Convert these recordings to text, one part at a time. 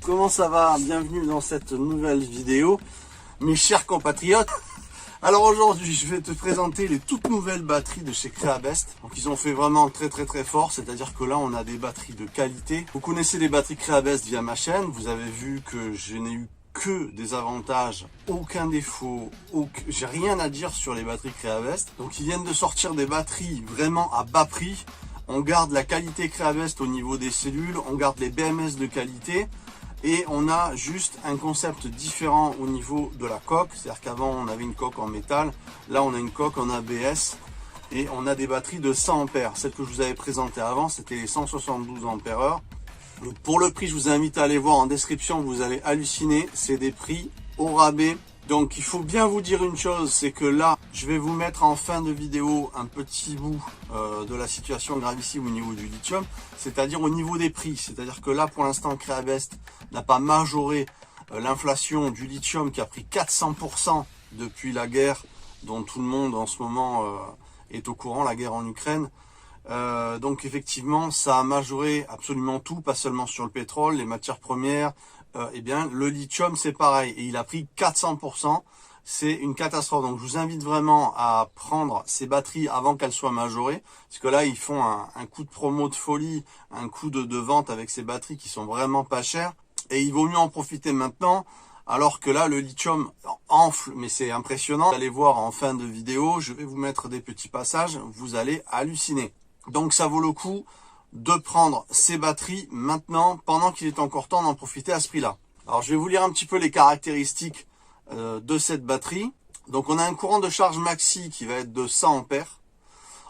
comment ça va? Bienvenue dans cette nouvelle vidéo, mes chers compatriotes. Alors aujourd'hui, je vais te présenter les toutes nouvelles batteries de chez Creabest. Donc ils ont fait vraiment très fort, c'est-à-dire que là on a des batteries de qualité. Vous connaissez les batteries Creabest via ma chaîne, vous avez vu que je n'ai eu que des avantages, aucun défaut, j'ai rien à dire sur les batteries Creabest. Donc ils viennent de sortir des batteries vraiment à bas prix. On garde la qualité Creabest au niveau des cellules, on garde les BMS de qualité. Et on a juste un concept différent au niveau de la coque. C'est-à-dire qu'avant on avait une coque en métal. Là on a une coque en ABS. Et on a des batteries de 100 ampères. Celle que je vous avais présentée avant, c'était les 172 ampères-heure. Donc pour le prix, je vous invite à aller voir en description. Vous allez halluciner. C'est des prix au rabais. Donc il faut bien vous dire une chose, c'est que là, je vais vous mettre en fin de vidéo un petit bout de la situation gravissime au niveau du lithium, c'est-à-dire au niveau des prix. C'est-à-dire que là, pour l'instant, Creabest n'a pas majoré l'inflation du lithium qui a pris 400% depuis la guerre dont tout le monde en ce moment est au courant, la guerre en Ukraine. Donc effectivement, ça a majoré absolument tout, pas seulement sur le pétrole, les matières premières. Eh bien, le lithium, c'est pareil. Et il a pris 400%. C'est une catastrophe. Donc, je vous invite vraiment à prendre ces batteries avant qu'elles soient majorées. Parce que là, ils font un coup de promo de folie, un coup de vente avec ces batteries qui sont vraiment pas chères. Et il vaut mieux en profiter maintenant. Alors que là, le lithium enfle, mais c'est impressionnant. Vous allez voir en fin de vidéo, je vais vous mettre des petits passages. Vous allez halluciner. Donc, ça vaut le coup de prendre ces batteries maintenant, pendant qu'il est encore temps d'en profiter à ce prix-là. Alors je vais vous lire un petit peu les caractéristiques de cette batterie. Donc on a un courant de charge maxi qui va être de 100 ampères.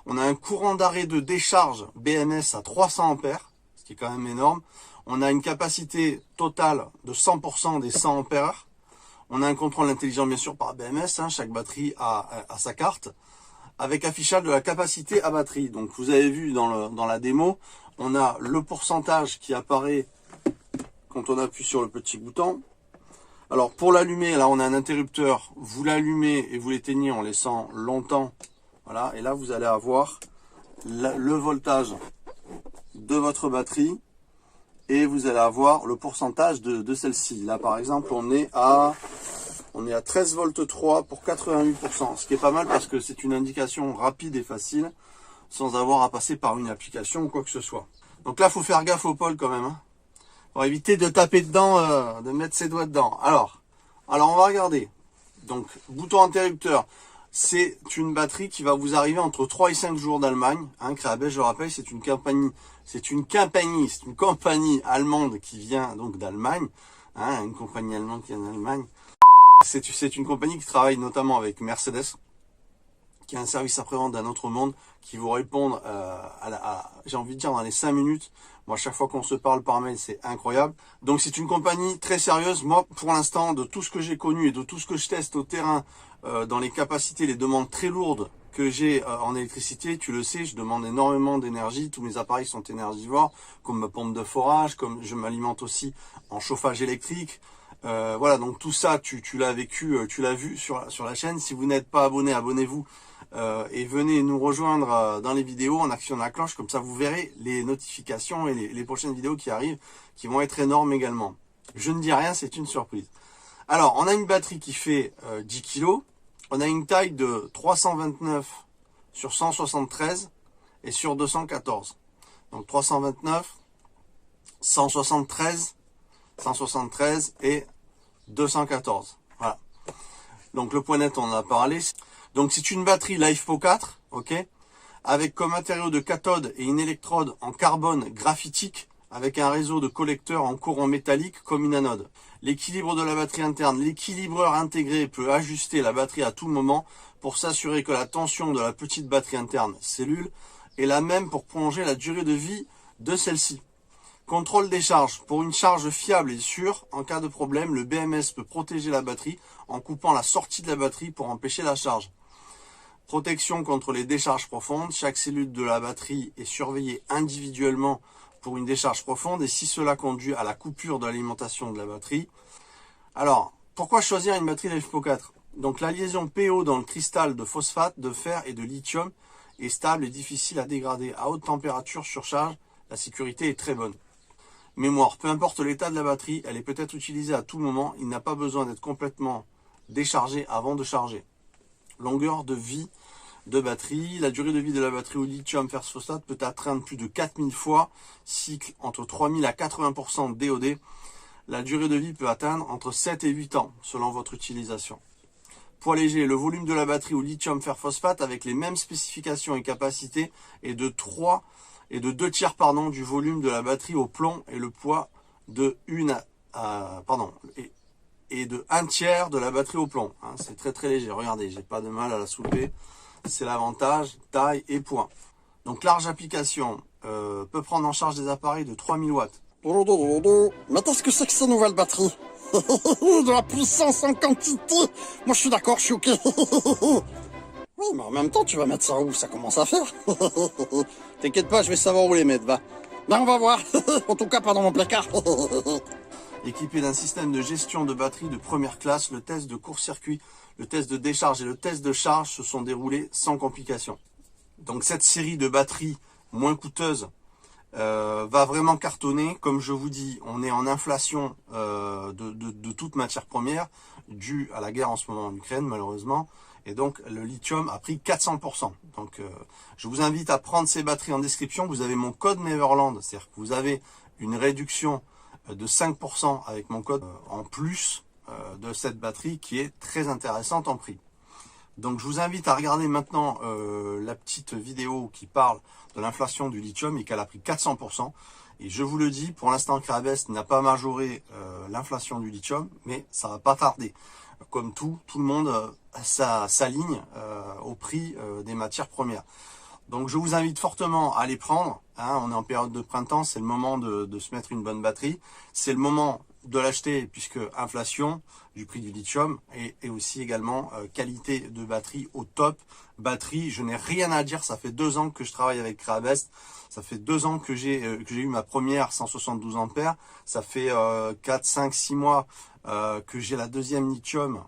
On a un courant d'arrêt de décharge BMS à 300 ampères, ce qui est quand même énorme. On a une capacité totale de 100% des 100 ampères. On a un contrôle intelligent bien sûr par BMS, chaque batterie a sa carte, avec affichage de la capacité à batterie. Donc vous avez vu dans la démo, on a le pourcentage qui apparaît quand on appuie sur le petit bouton. Alors pour l'allumer, là on a un interrupteur, vous l'allumez et vous l'éteignez en laissant longtemps. Voilà, et là vous allez avoir le voltage de votre batterie et vous allez avoir le pourcentage de celle-ci. Là par exemple on est à 13 volts 3 pour 88%, ce qui est pas mal parce que c'est une indication rapide et facile, sans avoir à passer par une application ou quoi que ce soit. Donc là, il faut faire gaffe au pôle quand même, pour éviter de taper dedans, de mettre ses doigts dedans. Alors on va regarder. Donc, bouton interrupteur, c'est une batterie qui va vous arriver entre 3 et 5 jours d'Allemagne. Creabest, je le rappelle, c'est une compagnie allemande qui vient donc d'Allemagne. Une compagnie allemande qui vient d'Allemagne. C'est une compagnie qui travaille notamment avec Mercedes, qui a un service après-vente d'un autre monde, qui vous répond j'ai envie de dire dans les 5 minutes. Moi, chaque fois qu'on se parle par mail, c'est incroyable. Donc, c'est une compagnie très sérieuse. Moi, pour l'instant, de tout ce que j'ai connu et de tout ce que je teste au terrain, dans les capacités, les demandes très lourdes que j'ai en électricité, tu le sais, je demande énormément d'énergie. Tous mes appareils sont énergivores, comme ma pompe de forage, comme je m'alimente aussi en chauffage électrique. Voilà, donc tout ça, tu l'as vécu, tu l'as vu sur la chaîne. Si vous n'êtes pas abonné, abonnez-vous et venez nous rejoindre dans les vidéos en actionnant la cloche. Comme ça, vous verrez les notifications et les prochaines vidéos qui arrivent, qui vont être énormes également. Je ne dis rien, c'est une surprise. Alors, on a une batterie qui fait 10 kg. On a une taille de 329 sur 173 et sur 214. Donc 329, 173 et 214. Voilà. Donc le point net, on en a parlé. Donc c'est une batterie LiFePO 4, ok, avec comme matériau de cathode et une électrode en carbone graphitique, avec un réseau de collecteurs en courant métallique comme une anode. L'équilibre de la batterie interne, l'équilibreur intégré peut ajuster la batterie à tout moment pour s'assurer que la tension de la petite batterie interne cellule est la même pour prolonger la durée de vie de celle-ci. Contrôle des charges. Pour une charge fiable et sûre, en cas de problème, le BMS peut protéger la batterie en coupant la sortie de la batterie pour empêcher la charge. Protection contre les décharges profondes. Chaque cellule de la batterie est surveillée individuellement pour une décharge profonde et si cela conduit à la coupure de l'alimentation de la batterie. Alors, pourquoi choisir une batterie LiFePO 4? Donc la liaison PO dans le cristal de phosphate, de fer et de lithium est stable et difficile à dégrader. À haute température sur charge, la sécurité est très bonne. Mémoire, peu importe l'état de la batterie, elle est peut-être utilisée à tout moment. Il n'a pas besoin d'être complètement déchargé avant de charger. Longueur de vie de batterie. La durée de vie de la batterie au lithium fer phosphate peut atteindre plus de 4000 fois. Cycle entre 3000 à 80% DOD. La durée de vie peut atteindre entre 7 et 8 ans selon votre utilisation. Poids léger, le volume de la batterie au lithium fer phosphate avec les mêmes spécifications et capacités est de 2 tiers du volume de la batterie au plomb et le poids de de 1 tiers de la batterie au plomb. Hein, c'est très très léger. Regardez, j'ai pas de mal à la soulever. C'est l'avantage, taille et poids. Donc large application, peut prendre en charge des appareils de 3000 watts. Mais qu'est-ce que c'est que ces nouvelles batteries? De la puissance en quantité. Moi je suis d'accord, je suis ok. Oui, mais en même temps, tu vas mettre ça où? Ça commence à faire. T'inquiète pas, je vais savoir où les mettre, va. Ben on va voir. En tout cas, pas dans mon placard. Équipé d'un système de gestion de batterie de première classe, le test de court-circuit, le test de décharge et le test de charge se sont déroulés sans complications. Donc cette série de batteries moins coûteuses va vraiment cartonner. Comme je vous dis, on est en inflation de toute matière première due à la guerre en ce moment en Ukraine malheureusement. Et donc le lithium a pris 400%. Donc je vous invite à prendre ces batteries en description. Vous avez mon code Neverland, c'est-à-dire que vous avez une réduction de 5% avec mon code en plus de cette batterie qui est très intéressante en prix. Donc je vous invite à regarder maintenant la petite vidéo qui parle de l'inflation du lithium et qu'elle a pris 400%. Et je vous le dis, pour l'instant Creabest n'a pas majoré l'inflation du lithium, mais ça va pas tarder. Comme tout le monde s'aligne au prix des matières premières. Donc je vous invite fortement à les prendre. Hein, on est en période de printemps, c'est le moment de se mettre une bonne batterie. C'est le moment de l'acheter puisque inflation du prix du lithium et aussi également qualité de batterie au top. Batterie, je n'ai rien à dire, ça fait 2 ans que je travaille avec Creabest. Ça fait 2 ans que j'ai eu ma première 172 ampères. Ça fait 4, 5, 6 mois que j'ai la deuxième lithium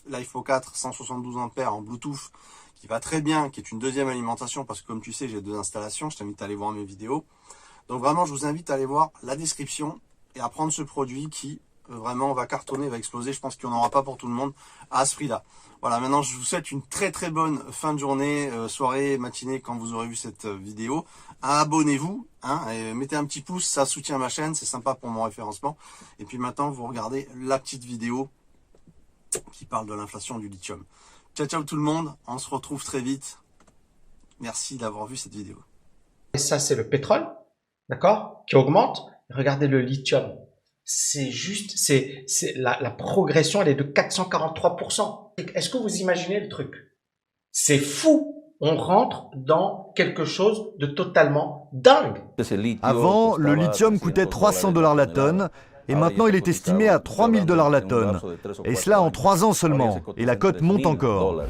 LiFePO 4 172 ampères en Bluetooth qui va très bien, qui est une deuxième alimentation parce que comme tu sais j'ai 2 installations. Je t'invite à aller voir mes vidéos. Donc vraiment je vous invite à aller voir la description et à prendre ce produit qui vraiment va cartonner, va exploser. Je pense qu'il n'y en aura pas pour tout le monde à ce prix-là. Voilà, maintenant je vous souhaite une très très bonne fin de journée, soirée, matinée quand vous aurez vu cette vidéo. Abonnez-vous, hein, et mettez un petit pouce, ça soutient ma chaîne, c'est sympa pour mon référencement. Et puis maintenant vous regardez la petite vidéo qui parle de l'inflation du lithium. Ciao ciao tout le monde, on se retrouve très vite. Merci d'avoir vu cette vidéo. Et ça c'est le pétrole, d'accord, qui augmente. Regardez le lithium. C'est juste, la progression, elle est de 443%. Est-ce que vous imaginez le truc? C'est fou. On rentre dans quelque chose de totalement dingue. Avant, le lithium coûtait 300 $ la tonne et maintenant il est estimé à 3000 $ la tonne. Et cela en 3 ans seulement. Et la cote monte encore.